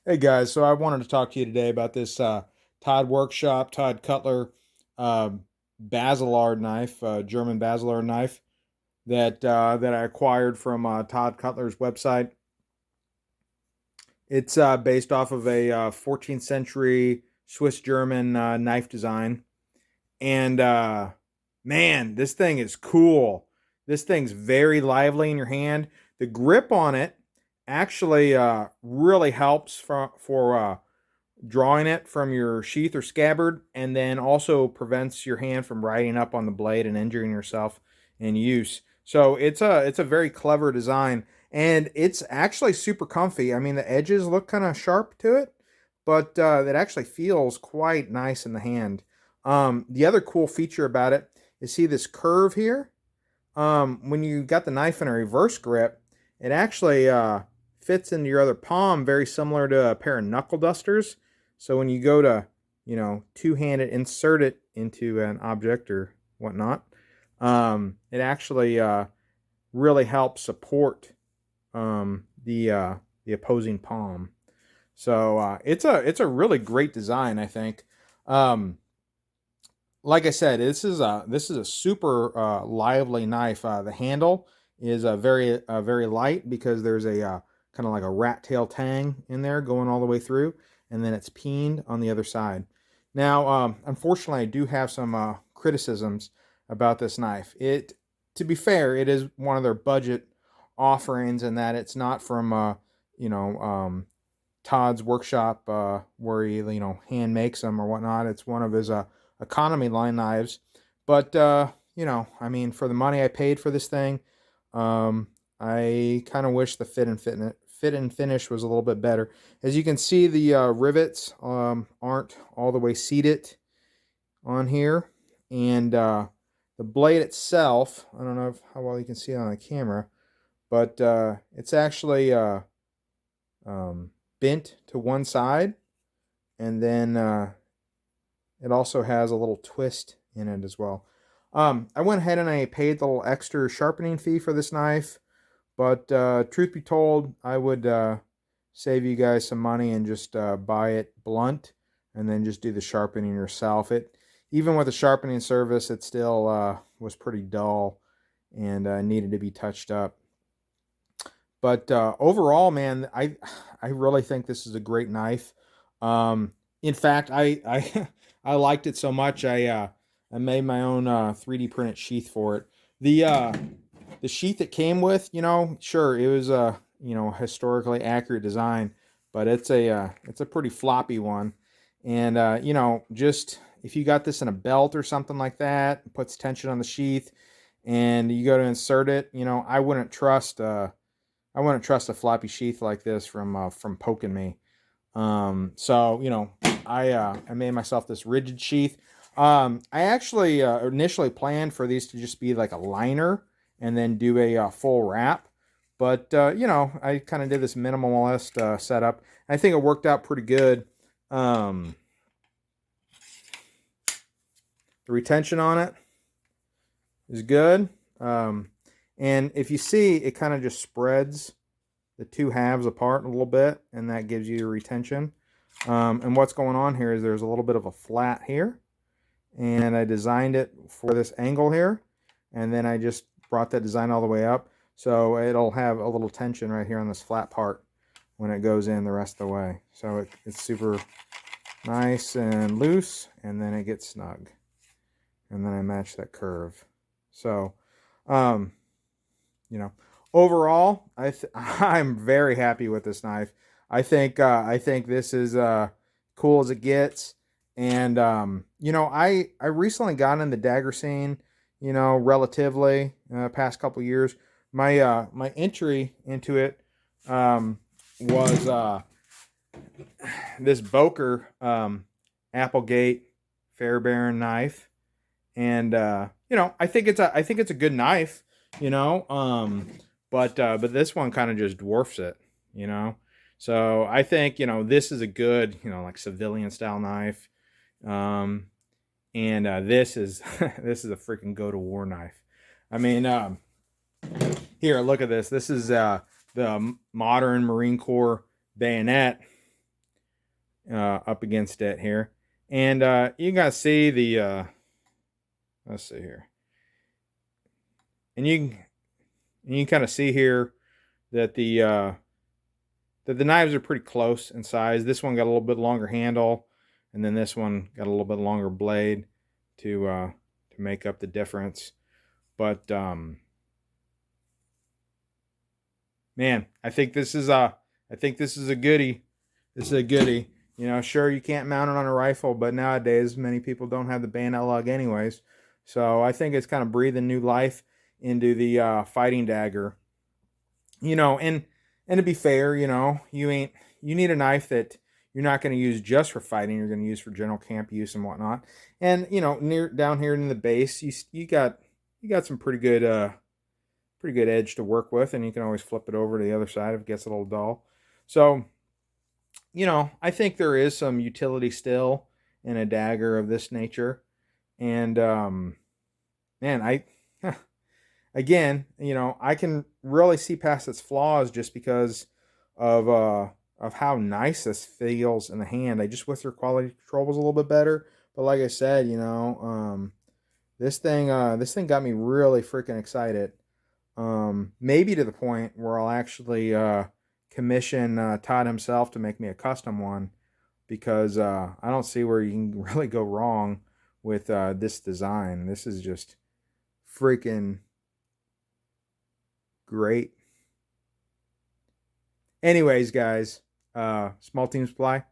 Hey guys, so I wanted to talk to you today about this Tod Cutler uh, Baselard knife, German Baselard knife that I acquired from Tod Cutler's website. It's based off of a 14th century Swiss German knife design, and man, this thing is cool. This thing's very lively in your hand. The grip on it actually really helps for drawing it from your sheath or scabbard, and then also prevents your hand from riding up on the blade and injuring yourself in use. So it's a very clever design, and it's actually super comfy. I mean, the edges look kind of sharp to it, but it actually feels quite nice in the hand. The other cool feature about it is, see this curve here. When you got the knife in a reverse grip, it actually fits into your other palm, very similar to a pair of knuckle dusters. So when you go to, two-handed insert it into an object or whatnot, it actually really helps support the opposing palm. So it's a really great design, I think. Um, like I said, this is a super lively knife. The handle is very light because there's a kind of like a rat tail tang in there going all the way through, and then it's peened on the other side. Now, unfortunately, I do have some criticisms about this knife. To be fair, it is one of their budget offerings, in that it's not from you know Todd's workshop, where he hand makes them or whatnot. It's one of his economy line knives. But I mean, for the money I paid for this thing, I kind of wish the fit and finish was a little bit better. As you can see, the rivets aren't all the way seated on here, and the blade itself, I don't know how well you can see it on the camera, but it's actually um, bent to one side, and then it also has a little twist in it as well. I went ahead and I paid the little extra sharpening fee for this knife, but truth be told, I would save you guys some money and just buy it blunt, and then just do the sharpening yourself. Even with the sharpening service, it still was pretty dull and needed to be touched up. But overall, man, I really think this is a great knife. In fact, I I liked it so much, I made my own 3D printed sheath for it. The uh, the sheath it came with, sure, it was a historically accurate design, but it's a pretty floppy one. And just if you got this in a belt or something like that, it puts tension on the sheath, and you go to insert it, I wouldn't trust a floppy sheath like this from poking me. So I made myself this rigid sheath. I actually initially planned for these to just be like a liner, and then do a full wrap. But I kind of did this minimalist setup. I think it worked out pretty good. Um, the retention on it is good. Um, and if you see, it kind of just spreads the two halves apart a little bit, and that gives you your retention. And what's going on here is there's a little bit of a flat here, and I designed it for this angle here, and then I just brought that design all the way up, so it'll have a little tension right here on this flat part when it goes in the rest of the way. So it's super nice and loose, and then it gets snug, and then I match that curve. So um, you know overall, I'm very happy with this knife. I think this is cool as it gets. And I recently got in the dagger scene, relatively past couple years. My entry into it was this Boker Applegate Fairbairn knife. And I think it's a good knife, you know but this one kind of just dwarfs it, you know so I think this is a good, like, civilian style knife. Um and this is this is a freaking go to war knife. I mean, here, look at this. This is the modern Marine Corps bayonet. up against it here. And you can see the, let's see here. And you can kind of see here that the knives are pretty close in size. This one got a little bit longer handle, and then this one got a little bit longer blade to make up the difference. But man, I think this is a goodie. This is a goodie. You know, sure, you can't mount it on a rifle, but nowadays many people don't have the bayonet lug anyways. So I think it's kind of breathing new life into the fighting dagger. You know, and to be fair, you know, you need a knife that you're not going to use just for fighting. You're going to use for general camp use and whatnot. And you know, down here in the base, you got some pretty good edge to work with, and you can always flip it over to the other side if it gets a little dull. So, you know, I think there is some utility still in a dagger of this nature. And man, again, you know, I can really see past its flaws just because of how nice this feels in the hand. I just wish their quality control was a little bit better. But like I said, you know, this thing got me really freaking excited. Maybe to the point where I'll actually commission Tod himself to make me a custom one, because I don't see where you can really go wrong with this design. This is just freaking great. Anyways, guys, Small Team Supply,